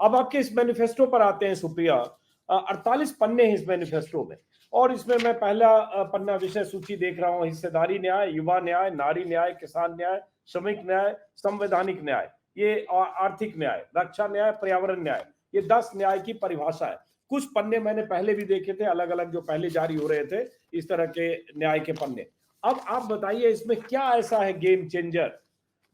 अब आपके इस मैनिफेस्टो पर आते हैं सुप्रिया। 48 पन्ने हैं इस मैनिफेस्टो में, और इसमें मैं पहला पन्ना विषय सूची देख रहा हूं। हिस्सेदारी न्याय, युवा न्याय, नारी न्याय, किसान न्याय, श्रमिक न्याय, संवैधानिक न्याय, ये आर्थिक न्याय, रक्षा न्याय, पर्यावरण न्याय, ये 10 न्याय की परिभाषा है। कुछ पन्ने मैंने पहले भी देखे थे, अलग अलग जो पहले जारी हो रहे थे इस तरह के न्याय के पन्ने। अब आप बताइए इसमें क्या ऐसा है गेम चेंजर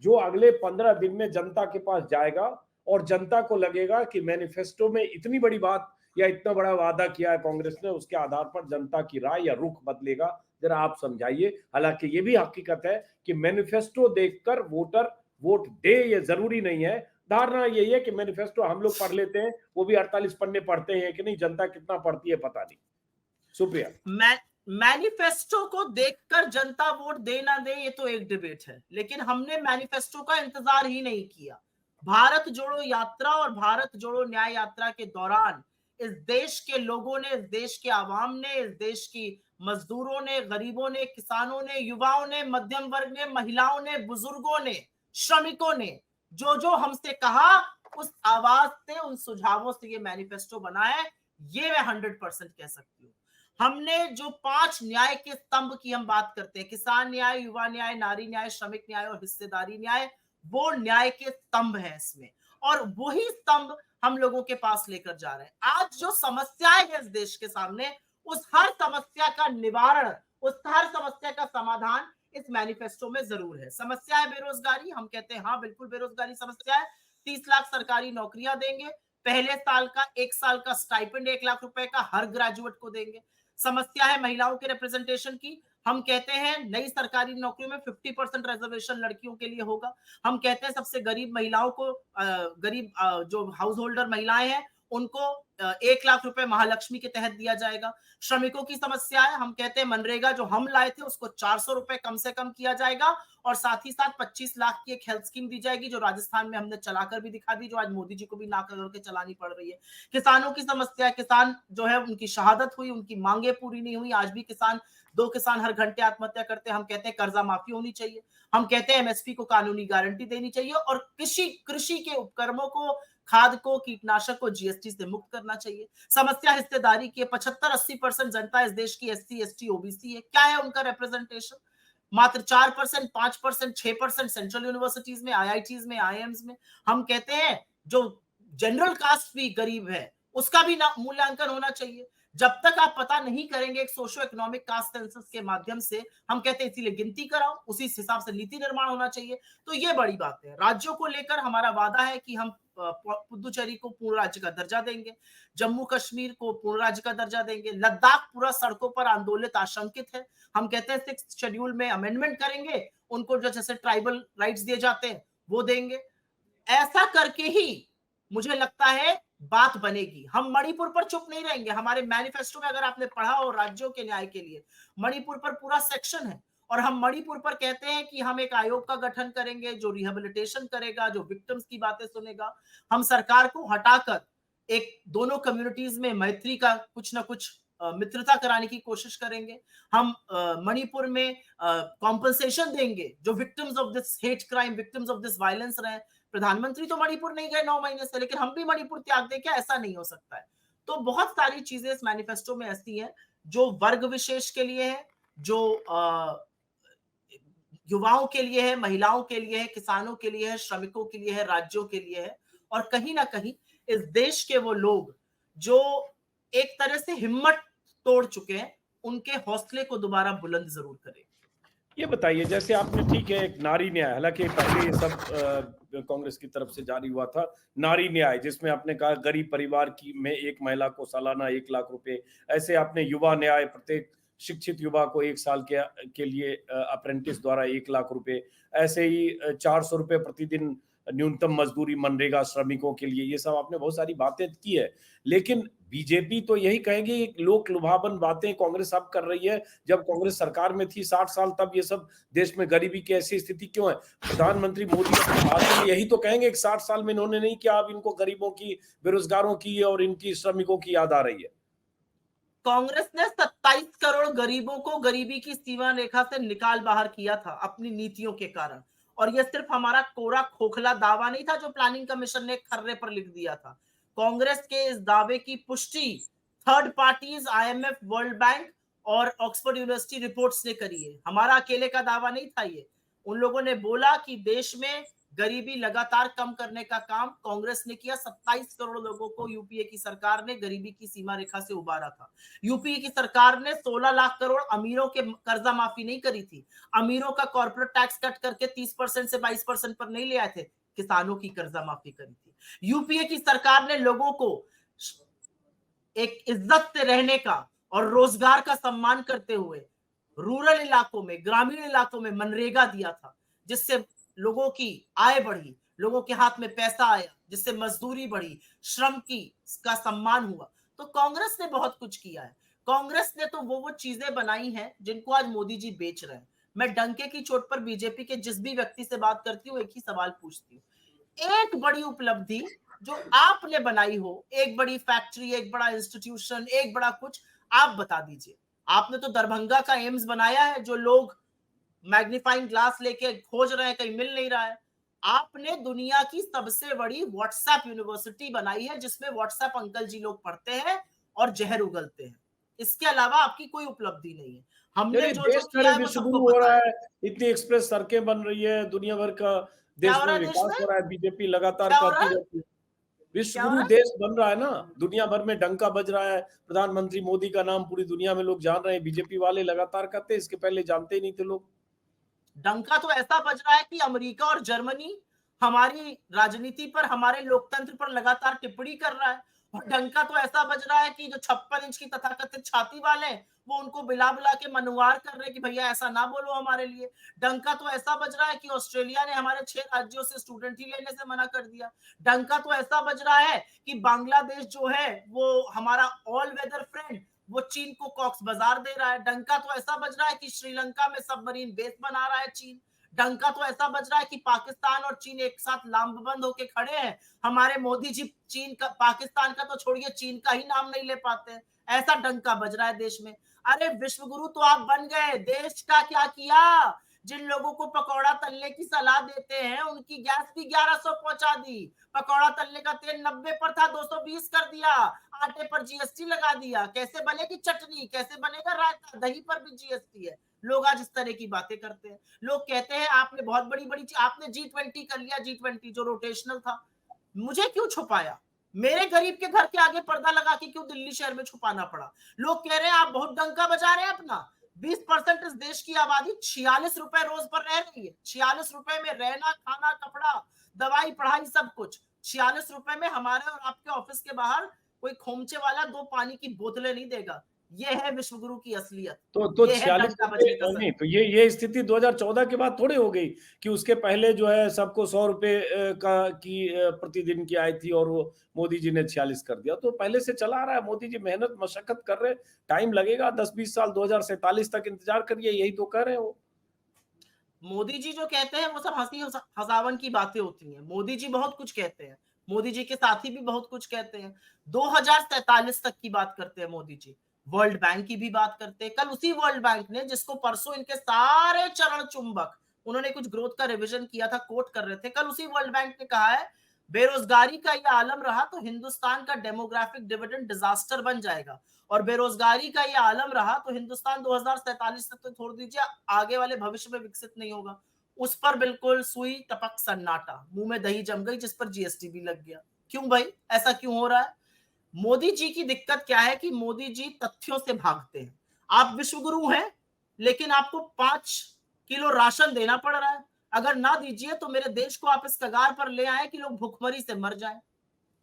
जो अगले 15 दिन में जनता के पास जाएगा और जनता को लगेगा कि मैनिफेस्टो में इतनी बड़ी बात या इतना बड़ा वादा किया है कांग्रेस ने, उसके आधार पर जनता की राय या रुख बदलेगा। जरा आप समझाइए। हालांकि ये भी हकीकत है कि मैनिफेस्टो देखकर वोटर वोट दे, ये जरूरी नहीं है। धारणा यही है कि मैनिफेस्टो हम लोग पढ़ लेते हैं, वो भी 48 पन्ने पढ़ते हैं कि नहीं, जनता कितना पढ़ती है पता नहीं। सुप्रिया, मैनिफेस्टो को देखकर जनता वोट दे ना दे ये तो एक डिबेट है, लेकिन हमने मैनिफेस्टो का इंतजार ही नहीं किया। भारत जोड़ो यात्रा और भारत जोड़ो न्याय यात्रा के दौरान इस देश के लोगों ने, इस देश के आवाम ने, इस देश की मजदूरों ने, गरीबों ने, किसानों ने, युवाओं ने, मध्यम वर्ग ने, महिलाओं ने, बुजुर्गों ने, श्रमिकों ने जो जो हमसे कहा, उस आवाज से, उन सुझावों से ये मैनिफेस्टो बना है। ये मैं 100% कह सकती हूँ। हमने जो 5 न्याय के स्तंभ की हम बात करते हैं, किसान न्याय, युवा न्याय, नारी न्याय, श्रमिक न्याय और हिस्सेदारी न्याय, वो न्याय के स्तंभ है इसमें, और वही स्तंभ हम लोगों के पास लेकर जा रहे हैं। आज जो समस्याएं हैं इस देश के सामने, उस हर समस्या का निवारण, उस हर समस्या का समाधान इस मैनिफेस्टो में जरूर है। समस्या है बेरोजगारी, हम कहते हैं हाँ बिल्कुल बेरोजगारी समस्या है। 30 लाख सरकारी नौकरियां देंगे, पहले साल का 1 साल का स्टाइपेंड 1 लाख रुपए का हर ग्रेजुएट को देंगे। समस्या है महिलाओं के रिप्रेजेंटेशन की, हम कहते हैं नई सरकारी नौकरियों में 50% रिजर्वेशन लड़कियों के लिए होगा। हम कहते हैं सबसे गरीब महिलाओं को, गरीब जो हाउस होल्डर महिलाएं हैं उनको 1 लाख रुपए महालक्ष्मी के तहत दिया जाएगा। श्रमिकों की समस्या है, हम कहते हैं मनरेगा जो हम लाए थे उसको 400 रुपए कम से कम किया जाएगा, और साथ ही साथ 25 लाख की एक हेल्थ स्कीम दी जाएगी जो राजस्थान में हमने चलाकर भी दिखा दी, जो आज मोदी जी को भी नाक रगड़ के चलानी पड़ रही है। किसानों की समस्या है, किसान जो है उनकी शहादत हुई, उनकी मांगे पूरी नहीं हुई, आज भी किसान, 2 किसान हर घंटे आत्महत्या करते हैं। हम कहते हैं कर्जा माफी होनी चाहिए, हम कहते हैं एमएसपी को कानूनी गारंटी देनी चाहिए, और कृषि के उपकरणों को, खाद को, कीटनाशक को जीएसटी से मुक्त करना चाहिए। समस्या हिस्सेदारी की, 75-80% जनता इस देश की एससी, एसटी, ओबीसी है। क्या है उनका रिप्रेजेंटेशन? मात्र 4%, 5%, 6% सेंट्रल यूनिवर्सिटीज में, आईआईटीज में, आईएम्स में। हम कहते हैं जो जनरल कास्ट भी गरीब है उसका भी मूल्यांकन होना चाहिए। जब तक आप पता नहीं करेंगे एक सोशो इकोनॉमिक कास्ट सेंसस के माध्यम से, हम कहते हैं इसीलिए गिनती कराओ, उसी हिसाब से नीति निर्माण होना चाहिए। तो ये बड़ी बात है। राज्यों को लेकर हमारा वादा है कि हम पुदुचेरी को पूर्ण राज्य का दर्जा देंगे, जम्मू कश्मीर को पूर्ण राज्य का दर्जा देंगे, लद्दाख पूरा सड़कों पर आंदोलित आशंकित है, हम कहते हैं 6th शेड्यूल में अमेंडमेंट करेंगे, उनको जो जैसे ट्राइबल राइट्स दिए जाते हैं वो देंगे। ऐसा करके ही मुझे लगता है बात बनेगी। हम मणिपुर पर चुप नहीं रहेंगे। हमारे मैनिफेस्टो में अगर आपने पढ़ा हो राज्यों के न्याय के लिए, मणिपुर पर पूरा सेक्शन है, और हम मणिपुर पर कहते हैं कि हम एक आयोग का गठन करेंगे जो रिहेबिलिटेशन करेगा, जो विक्टिम्स की बातें सुनेगा। हम सरकार को हटाकर एक दोनों कम्युनिटीज में मैत्री का कुछ ना कुछ मित्रता कराने की कोशिश करेंगे। हम मणिपुर में कॉम्पनसेशन देंगे जो victims of this hate crime, victims of this violence रहे। प्रधानमंत्री तो मणिपुर नहीं गए 9 महीने से, लेकिन हम भी मणिपुर त्याग दें क्या? ऐसा नहीं हो सकता है। तो बहुत सारी चीजें इस मैनिफेस्टो में ऐसी हैं जो वर्ग विशेष के लिए है, जो युवाओं के लिए है, महिलाओं के लिए है, किसानों के लिए है, श्रमिकों के लिए है, राज्यों के लिए है, और कहीं ना कहीं इस देश के वो लोग जो एक तरह से हिम्मत तोड़ चुके हैं, उनके हौसले को दोबारा बुलंद जरूर करें। ये बताइए, जैसे आपने, ठीक है, एक नारी न्याय, हालांकि पहले ये सब कांग्रेस की तरफ से जारी हुआ था, नारी न्याय, जिसमें आपने कहा गरीब परिवार की में एक महिला को सालाना 1 लाख रुपए, ऐसे आपने युवा न्याय, प्रत्येक शिक्षित युवा को 1 साल के लिए अप्रेंटिस द्वारा 1 लाख रुपए, ऐसे ही 400 रुपए प्रतिदिन न्यूनतम मजदूरी मनरेगा श्रमिकों के लिए। ये सब आपने बहुत सारी बातें की है, लेकिन बीजेपी तो यही कहेगी, एक लोक लुभावन बातें कांग्रेस अब कर रही है। जब कांग्रेस सरकार में थी 60 साल, तब ये सब देश में गरीबी की ऐसी स्थिति क्यों है? प्रधानमंत्री मोदी अपने भाषण में यही तो कहेंगे कि 60 साल में इन्होंने नहीं किया, अब इनको गरीबों की, बेरोजगारों की और इनकी श्रमिकों की याद आ रही है। कांग्रेस ने 27 करोड़ गरीबों को गरीबी की सीमा रेखा से निकाल बाहर किया था अपनी नीतियों के कारण, और यह सिर्फ हमारा कोरा खोखला दावा नहीं था जो प्लानिंग कमीशन ने खर्रे पर लिख दिया था। कांग्रेस के इस दावे की पुष्टि third parties, IMF, world bank और ऑक्सफोर्ड यूनिवर्सिटी रिपोर्ट्स ने करी है। हमारा अकेले का दावा नहीं था ये। उन लोगों ने बोला कि देश में गरीबी लगातार कम करने का काम कांग्रेस ने किया। 27 करोड़ लोगों को यूपीए की सरकार ने गरीबी की सीमा रेखा से उबारा था। यूपीए की सरकार ने 16 लाख करोड़ अमीरों के कर्जा माफी नहीं करी थी। अमीरों का कॉर्पोरेट टैक्स कट करके 30% से 22% पर नहीं ले आए थे। किसानों की कर्जा माफी करी थी। यूपीए की सरकार ने लोगों को एक इज्जत से रहने का और रोजगार का सम्मान करते हुए रूरल इलाकों में, ग्रामीण इलाकों में मनरेगा दिया था, जिससे लोगों की आय बढ़ी, लोगों के हाथ में पैसा आया, जिससे मजदूरी बढ़ी, श्रम की का सम्मान हुआ। तो कांग्रेस ने बहुत कुछ किया है। कांग्रेस ने तो वो चीजें बनाई हैं जिनको आज मोदी जी बेच रहे हैं। मैं डंके की चोट पर बीजेपी के जिस भी व्यक्ति से बात करती हूँ, एक ही सवाल पूछती हूँ, एक बड़ी उपलब्धि जो आपने बनाई हो, एक बड़ी फैक्ट्री, एक बड़ा इंस्टीट्यूशन, एक बड़ा कुछ, आप बता दीजिए। आपने तो दरभंगा का एम्स बनाया है, जो लोग मैग्नीफाइंग ग्लास लेके खोज रहे हैं, कहीं मिल नहीं रहा है। आपने दुनिया की सबसे बड़ी व्हाट्सएप यूनिवर्सिटी बनाई है, जिसमें व्हाट्सएप अंकल जी लोग पढ़ते हैं और जहर उगलते हैं। इसके अलावा आपकी कोई उपलब्धि नहीं है। हमने जो देश किया है वो विश्व सबको गुरु हो पता रहा है। है, इतनी एक्सप्रेस सड़कें बन रही है, दुनिया भर का क्या देश हो में रहा है देश विकास में? हो रहा है, बीजेपी लगातार क्या हो रहा कहती है? रहती है। विश्व क्या हो गुरु रहा है? देश बन रहा है ना, दुनिया भर में डंका बज रहा है। प्रधानमंत्री मोदी का नाम पूरी दुनिया में लोग जान रहे हैं। बीजेपी वाले लगातार कहते हैं, इसके पहले जानते ही नहीं थे लोग। डंका तो ऐसा बज रहा है कि अमेरिका और जर्मनी हमारी राजनीति पर, हमारे लोकतंत्र पर लगातार टिप्पणी कर रहा है। और डंका तो ऐसा बज रहा है कि जो 56 इंच की तथाकथित छाती वाले हैं, वो उनको बिला बिला के मनुवार कर रहे हैं कि भैया ऐसा ना बोलो हमारे लिए। डंका तो ऐसा बज रहा है कि ऑस्ट्रेलिया ने हमारे 6 राज्यों से स्टूडेंट ही लेने से मना कर दिया। डंका तो ऐसा बज रहा है कि बांग्लादेश जो है वो हमारा ऑल वेदर फ्रेंड, वो चीन को कॉक्स बाजार दे रहा है। डंका तो ऐसा बज रहा है कि श्रीलंका में सबमरीन बेस बना रहा है चीन। डंका तो ऐसा बज रहा है कि पाकिस्तान और चीन एक साथ लामबंद होके खड़े हैं। हमारे मोदी जी चीन का, पाकिस्तान का तो छोड़िए, चीन का ही नाम नहीं ले पाते हैं। ऐसा डंका बज रहा है देश में। अरे विश्व गुरु तो आप बन गए, देश का क्या किया? जिन लोगों को पकौड़ा तलने की सलाह देते हैं, उनकी गैस भी 1100 पहुंचा दी। पकौड़ा तलने का तेल 90 पर था, 220 कर दिया। आटे पर जीएसटी लगा दिया। कैसे बनेगी चटनी, कैसे बनेगा रायता, दही पर भी जीएसटी है। लोग आज इस तरह की बातें करते हैं। लोग कहते हैं आपने बहुत बड़ी बड़ी चीज, आपने G20 कर लिया, G20 जो रोटेशनल था। मुझे क्यों छुपाया? मेरे गरीब के घर के आगे पर्दा लगा के क्यों दिल्ली शहर में छुपाना पड़ा? लोग कह रहे हैं आप बहुत डंका बजा रहे हैं अपना। 20% इस देश की आबादी 46 रुपए रोज पर रह रही है। 46 रुपए में रहना, खाना, कपड़ा, दवाई, पढ़ाई, सब कुछ। 46 रुपए में हमारे और आपके ऑफिस के बाहर कोई खोमचे वाला 2 पानी की बोतलें नहीं देगा। ये है विश्व गुरु की असलियत। तो ये है 46 डंका बजने का नहीं, सच। तो ये स्थिति 2014 के बाद थोड़ी हो गई कि उसके पहले जो है सबको 100 रुपए का की प्रतिदिन की आय थी और वो मोदी जी ने 46 कर दिया। तो पहले से चला आ रहा है। मोदी जी मेहनत मशक्कत कर रहे हैं, टाइम लगेगा 10-20 साल, 2047 तक इंतजार करिए, यही तो कह रहे हो। मोदी जी जो कहते हैं वो सब हंसी हसावन की बातें होती हैं। मोदी जी बहुत कुछ कहते हैं। मोदी जी के साथी भी बहुत कुछ कहते हैं। 2047 तक की बात करते हैं मोदी जी। वर्ल्ड बैंक की भी बात करते हैं। कल उसी वर्ल्ड बैंक ने, जिसको परसों इनके सारे चरण चुंबक, उन्होंने कुछ ग्रोथ का रिवीजन किया था, कोट कर रहे थे, कल उसी वर्ल्ड बैंक ने कहा है बेरोजगारी का यह आलम रहा तो हिंदुस्तान का डेमोग्राफिक डिविडेंड डिजास्टर बन जाएगा। और बेरोजगारी का ये आलम रहा तो हिंदुस्तान 2047 तक तो छोड़ दीजिए, आगे वाले भविष्य में विकसित नहीं होगा। उस पर बिल्कुल सुई टपक सन्नाटा, मुंह में दही जम गई, जिस पर जीएसटी भी लग गया। क्यों भाई, ऐसा क्यों हो रहा है? मोदी जी की दिक्कत क्या है कि मोदी जी तथ्यों से भागते हैं। आप विश्व गुरु हैं, लेकिन आपको 5 किलो राशन देना पड़ रहा है। अगर ना दीजिए तो मेरे देश को आप इस कगार पर ले आए कि लोग भूखमरी से मर जाएं।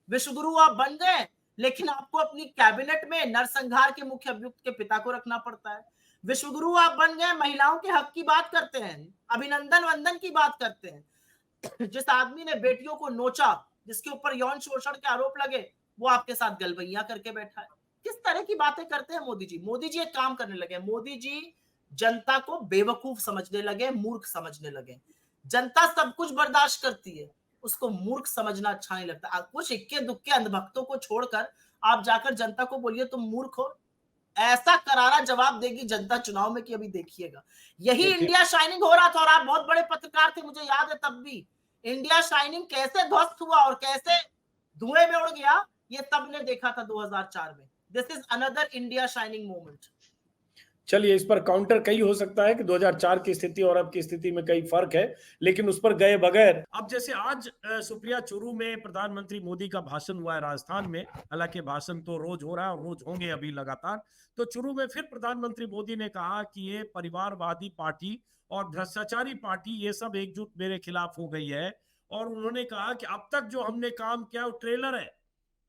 विश्व गुरु आप बन गए, लेकिन आपको अपनी कैबिनेट में नरसंहार के मुख्य अभियुक्त के पिता को रखना पड़ता है। विश्व गुरु आप बन गए, महिलाओं के हक की बात करते हैं, अभिनंदन वंदन की बात करते हैं। जिस आदमी ने बेटियों को नोचा, जिसके ऊपर यौन शोषण के आरोप लगे, वो आपके साथ गलबैया करके बैठा है। किस तरह की बातें करते हैं मोदी जी? मोदी जी एक काम करने लगे, मोदी जी जनता को बेवकूफ समझने लगे, मूर्ख समझने लगे। जनता सब कुछ बर्दाश्त करती है, उसको मूर्ख समझना अच्छा नहीं लगता। कुछ इक्के दुक्के अंधभक्तों को छोड़कर आप जाकर जनता को बोलिए तुम मूर्ख हो, ऐसा करारा जवाब देगी जनता चुनाव में कि अभी देखिएगा। यही इंडिया शाइनिंग हो रहा था और आप बहुत बड़े पत्रकार थे, मुझे याद है तब भी। इंडिया शाइनिंग कैसे ध्वस्त हुआ और कैसे धुएं में उड़ गया ये सबने देखा था 2004 में। This is another India shining moment. चलिए, इस पर काउंटर कई हो सकता है कि 2004 की स्थिति और अब की स्थिति में कई फर्क है, लेकिन उस पर गए बगैर अब जैसे आज सुप्रिया, चुरू में प्रधानमंत्री मोदी का भाषण हुआ है राजस्थान में। हालांकि भाषण तो रोज हो रहा है और रोज होंगे अभी लगातार। तो चुरू में फिर प्रधानमंत्री मोदी ने कहा कि ये परिवारवादी पार्टी और भ्रष्टाचारी पार्टी ये सब एकजुट मेरे खिलाफ हो गई है। और उन्होंने कहा कि अब तक जो हमने काम किया वो ट्रेलर है,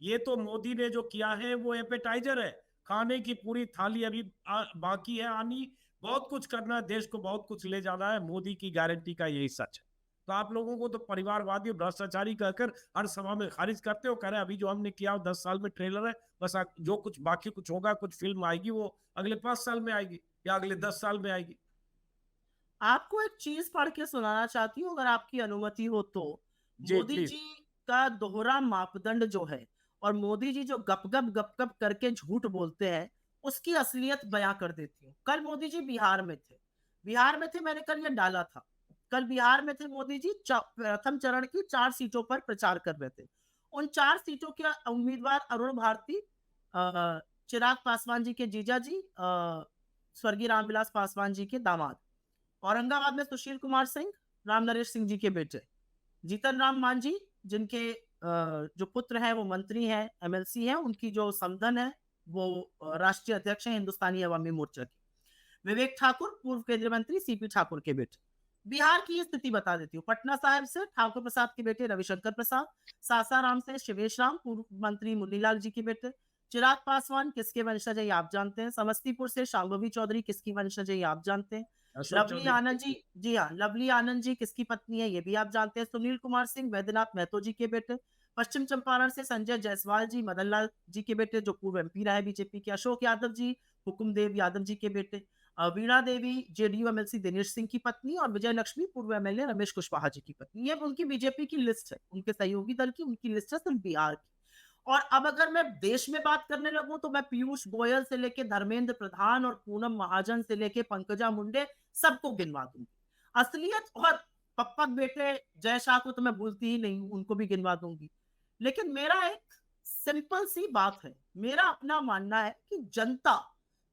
ये तो मोदी ने जो किया है वो एपेटाइजर है, खाने की पूरी थाली अभी बाकी है आनी। बहुत कुछ करना है, देश को बहुत कुछ ले जाना है, मोदी की गारंटी का यही सच है। तो आप लोगों को तो परिवारवादी और भ्रष्टाचारी कहकर हर सभा में खारिज करते हो, कह रहे अभी जो हमने किया 10 साल में ट्रेलर है, बस जो कुछ बाकी कुछ होगा, कुछ फिल्म आएगी वो अगले 5 साल में आएगी या अगले 10 साल में आएगी। आपको एक चीज पढ़ के सुनाना चाहती हूँ, अगर आपकी अनुमति हो तो। जी मोदी प्लीज। जी का दोहरा मापदंड जो है, और मोदी जी जो गप गप करके झूठ बोलते हैं, उसकी असलियत बयां कर देती हूँ। कल मोदी जी बिहार में थे। बिहार में थे, मैंने कल ये डाला था। कल बिहार में थे मोदी जी, प्रथम चरण की 4 सीटों पर प्रचार कर रहे थे। उन 4 सीटों के उम्मीदवार अरुण भारती, चिराग पासवान जी के जीजा जी, स्वर्गीय रामविलास पासवान जी के दामाद। औरंगाबाद में सुशील कुमार सिंह, राम नरेश सिंह जी के बेटे। जीतन राम मांझी, जिनके जो पुत्र हैं वो मंत्री हैं, एमएलसी हैं, उनकी जो समधन है वो राष्ट्रीय अध्यक्ष हैं हिंदुस्तानी अवामी मोर्चा की। विवेक ठाकुर, पूर्व केंद्रीय मंत्री सीपी ठाकुर के बेटे। बिहार की स्थिति बता देती हूँ। पटना साहिब से ठाकुर प्रसाद के बेटे रविशंकर प्रसाद, सासाराम से शिवेश राम, पूर्व मंत्री मुन्नीलाल जी के बेटे। चिराग पासवान किसके वंशज है ये आप जानते हैं। समस्तीपुर से शांभवी चौधरी किसकी वंशज है ये आप जानते हैं। लवली आनंद जी, जी हाँ, लवली आनंद जी किसकी पत्नी है ये भी आप जानते हैं। सुनील कुमार सिंह वैद्यनाथ महतो जी के बेटे। पश्चिम चंपारण से संजय जायसवाल जी, मदन लाल जी के बेटे जो पूर्व एमपी रहे बीजेपी के। अशोक यादव जी, हुकुमदेव यादव जी के बेटे। वीणा देवी जेडीयू एमएलसी दिनेश सिंह की पत्नी, और विजय लक्ष्मी पूर्व एमएलए रमेश कुशवाहा जी की पत्नी। ये उनकी बीजेपी की लिस्ट है, उनके सहयोगी दल की उनकी लिस्ट है सिर्फ बिहार की। और अब अगर मैं देश में बात करने लगूं तो मैं पीयूष गोयल से लेके धर्मेंद्र प्रधान और पूनम महाजन से लेके पंकजा मुंडे सबको गिनवा दूंगी। असलियत और पप्पा बेटे जय शाह को तो मैं भूलती ही नहीं हूं, उनको भी गिनवा दूंगी। लेकिन मेरा एक सिंपल सी बात है, मेरा अपना मानना है कि जनता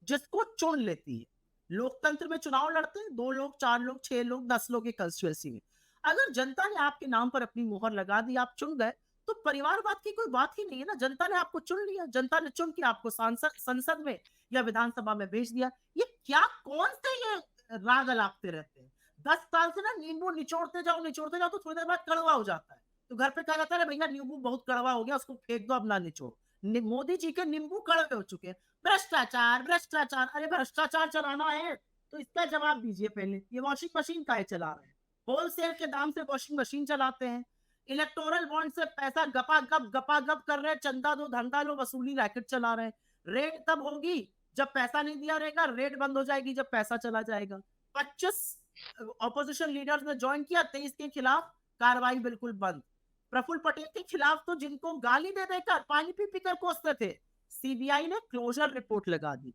जिसको चुन लेती है, लोकतंत्र में चुनाव लड़ते हैं 2 लोग, 4 लोग, 6 लोग, 10 लोग की कंस्टिट्यूएंसी में। अगर जनता ने आपके नाम पर अपनी मोहर लगा दी, आप चुन गए, तो परिवारवाद की कोई बात ही नहीं है ना। जनता ने आपको चुन लिया, जनता ने चुन के आपको संसद में या विधानसभा में भेज दिया। ये क्या, कौन से ये राग अलापते रहते हैं? 10 साल से ना नींबू निचोड़ते जाओ तो थोड़ी देर बाद कड़वा हो जाता है। तो घर पे कहा जाता है भैया नींबू बहुत कड़वा हो गया, उसको फेंक दो, अब ना निचोड़। मोदी जी के नींबू कड़वे हो चुके हैं। भ्रष्टाचार भ्रष्टाचार, अरे भ्रष्टाचार चलाना है तो इसका जवाब दीजिए पहले। ये वॉशिंग मशीन काहे चला रहे हैं? होलसेल के दाम से वॉशिंग मशीन चलाते हैं। इलेक्टोरल बॉन्ड से पैसा गपा गप कर रहे हैं, चंदा दो धंधा लो वसूली रैकेट चला रहे हैं। रेड तब होगी जब पैसा नहीं दिया रहेगा, रेड बंद हो जाएगी जब पैसा चला जाएगा। 25 ऑपोजिशन लीडर्स ने ज्वाइन किया, 23 के खिलाफ कार्रवाई बिल्कुल बंद। प्रफुल्ल पटेल के खिलाफ तो जिनको गाली दे देकर पानी पी पी कर कोसते थे, सीबीआई ने क्लोजर रिपोर्ट लगा दी।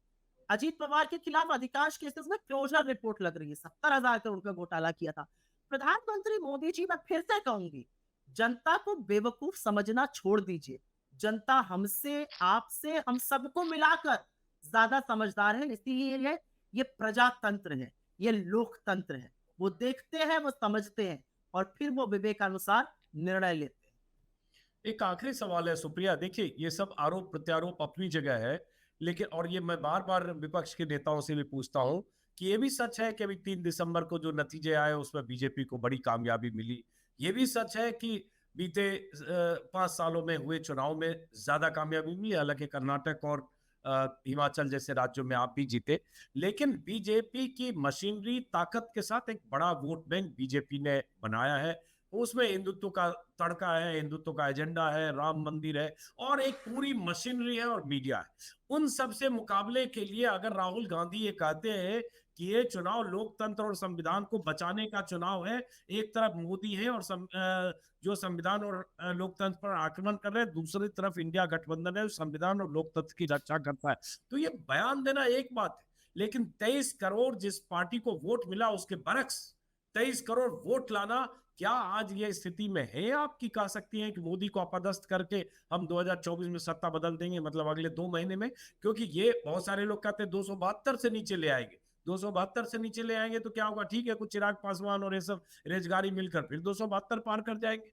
अजीत पवार के खिलाफ अधिकांश केसेस में क्लोजर रिपोर्ट लग रही है। 70,000 करोड़ का घोटाला किया था। प्रधानमंत्री मोदी जी, मैं फिर से कहूंगी, जनता को बेवकूफ समझना छोड़ दीजिए। जनता हमसे, आपसे, हम सबको मिलाकर ज्यादा समझदार है। इसीलिए ये प्रजातंत्र है, ये लोकतंत्र है। वो देखते हैं, वो समझते हैं, और फिर वो विवेकानुसार निर्णय लेते हैं। एक आखिरी सवाल है सुप्रिया, देखिए ये सब आरोप प्रत्यारोप अपनी जगह है, लेकिन और ये मैं बार बार विपक्ष के नेताओं से भी पूछता हूं कि ये भी सच है कि अभी 3 दिसंबर को जो नतीजे आए उसमें बीजेपी को बड़ी कामयाबी मिली। ये भी सच है कि बीते 5 सालों में हुए चुनाव में ज्यादा कामयाबी मिली, हालांकि कर्नाटक और हिमाचल जैसे राज्यों में आप भी जीते। लेकिन बीजेपी की मशीनरी ताकत के साथ एक बड़ा वोट बैंक बीजेपी ने बनाया है। उसमें हिंदुत्व का तड़का है, हिंदुत्व का एजेंडा है, राम मंदिर है, और एक पूरी मशीनरी है और मीडिया है। उन सब से मुकाबले के लिए अगर राहुल गांधी ये कहते हैं कि ये चुनाव लोकतंत्र और संविधान को बचाने का चुनाव है, एक तरफ मोदी है और जो संविधान और लोकतंत्र पर आक्रमण कर रहे हैं, दूसरी तरफ इंडिया गठबंधन है संविधान और लोकतंत्र की रक्षा करता है, तो ये बयान देना एक बात है, लेकिन 23 करोड़ जिस पार्टी को वोट मिला उसके बरक्स 23 करोड़ वोट लाना क्या आज ये स्थिति में है आपकी कह सकती हैं कि मोदी को अपदस्थ करके हम 2024 में सत्ता बदल देंगे, मतलब अगले 2 महीने में? क्योंकि ये बहुत सारे लोग कहते हैं 272 से नीचे ले आएंगे, 272 से नीचे ले आएंगे तो क्या होगा? ठीक है, कुछ चिराग पासवान और ये सब रेजगारी मिलकर फिर 272 पार कर जाएंगे।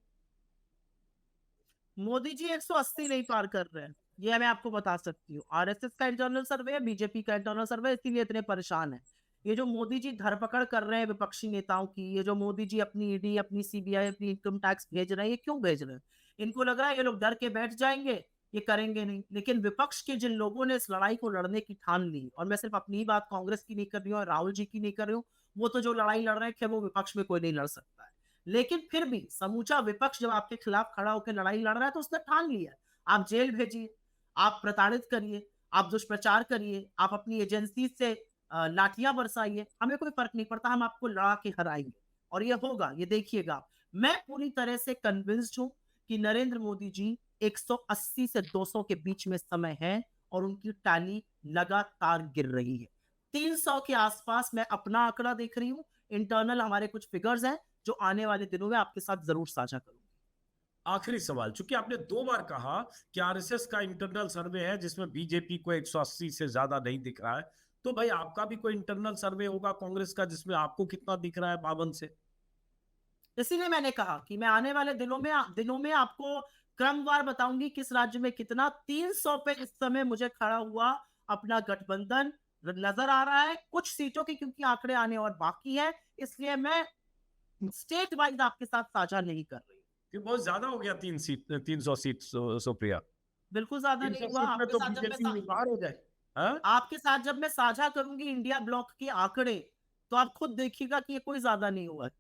मोदी जी 180 नहीं पार कर रहे हैं, ये मैं आपको बता सकती हूँ। आरएसएस का इंटरनल सर्वे है, बीजेपी का इंटरनल सर्वे है, इसीलिए इतने परेशान है। ये जो मोदी जी धरपकड़ कर रहे हैं विपक्षी नेताओं की, ये जो मोदी जी अपनी ईडी, अपनी सीबीआई, अपनी इनकम टैक्स भेज रहे हैं, ये क्यों भेज रहे हैं? इनको लग रहा है ये लोग डर के बैठ जाएंगे, ये करेंगे नहीं। लेकिन विपक्ष के जिन लोगों ने इस लड़ाई को लड़ने की ठान ली, और मैं सिर्फ अपनी ही बात कांग्रेस की नहीं कर रही हूँ और राहुल जी की नहीं कर रही हूँ, वो तो जो लड़ाई लड़ रहे हैं, वो विपक्ष में कोई नहीं लड़ सकता है। लेकिन फिर भी समूचा विपक्ष जब आपके खिलाफ खड़ा होकर लड़ाई लड़ रहा है तो उसने ठान लिया, आप जेल भेजिए, आप प्रताड़ित करिए, आप दुष्प्रचार करिए, आप अपनी एजेंसी से लाठियां बरसाइए, हमें कोई फर्क नहीं पड़ता, हम आपको लड़ा के हराएंगे। और ये होगा, ये देखिएगा। मैं पूरी तरह से कन्विंस्ड हूं कि नरेंद्र मोदी जी 180 से 200 के बीच में समय है और उनकी टैली लगातार गिर रही है। 300 के आसपास मैं अपना आंकड़ा देख रही हूँ, इंटरनल हमारे कुछ फिगर्स हैं जो आने वाले दिनों में आपके साथ जरूर साझा करूंगी। आखिरी सवाल, चूंकि आपने 2 बार कहा कि आरएसएस का इंटरनल सर्वे है जिसमें बीजेपी को 180 से ज्यादा नहीं दिख रहा है, तो भाई आपका भी कोई इंटरनल सर्वे होगा कांग्रेस का जिसमें आपको कितना दिख रहा है 52 से? इसीलिए मैंने कहा कि मैं आने वाले दिनों में आपको क्रमवार बताऊंगी किस राज्य में कितना। 300 पे इस समय मुझे खड़ा हुआ अपना गठबंधन नजर आ रहा है, कुछ सीटों की क्योंकि आंकड़े आने और बाकी है, इसलिए मैं स्टेट वाइज आपके साथ साझा नहीं कर रही। कि बहुत ज्यादा हो गया 300 सीट सुप्रिया। बिल्कुल ज्यादा 300 नहीं हुआ। सीट में तो बीजेपी बाहर हो जाए। हाँ? आपके साथ जब मैं साझा करूंगी इंडिया ब्लॉक के आंकड़े, तो आप खुद देखिएगा कि ये कोई ज्यादा नहीं हुआ है।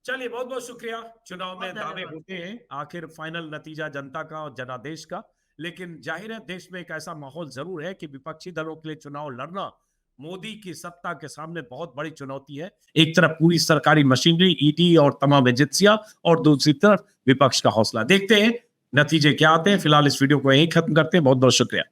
चलिए, बहुत बहुत शुक्रिया। चुनाव में दावे धन्यवाद। होते हैं, आखिर फाइनल नतीजा जनता का और जनादेश का, लेकिन जाहिर है देश में एक ऐसा माहौल जरूर है कि विपक्षी दलों के लिए चुनाव लड़ना मोदी की सत्ता के सामने बहुत बड़ी चुनौती है। एक तरफ पूरी सरकारी मशीनरी, ईडी और तमाम एजेंसियां, और दूसरी तरफ विपक्ष का हौसला। देखते हैं नतीजे क्या आते हैं। फिलहाल इस वीडियो को यहीं खत्म करते हैं। बहुत बहुत शुक्रिया।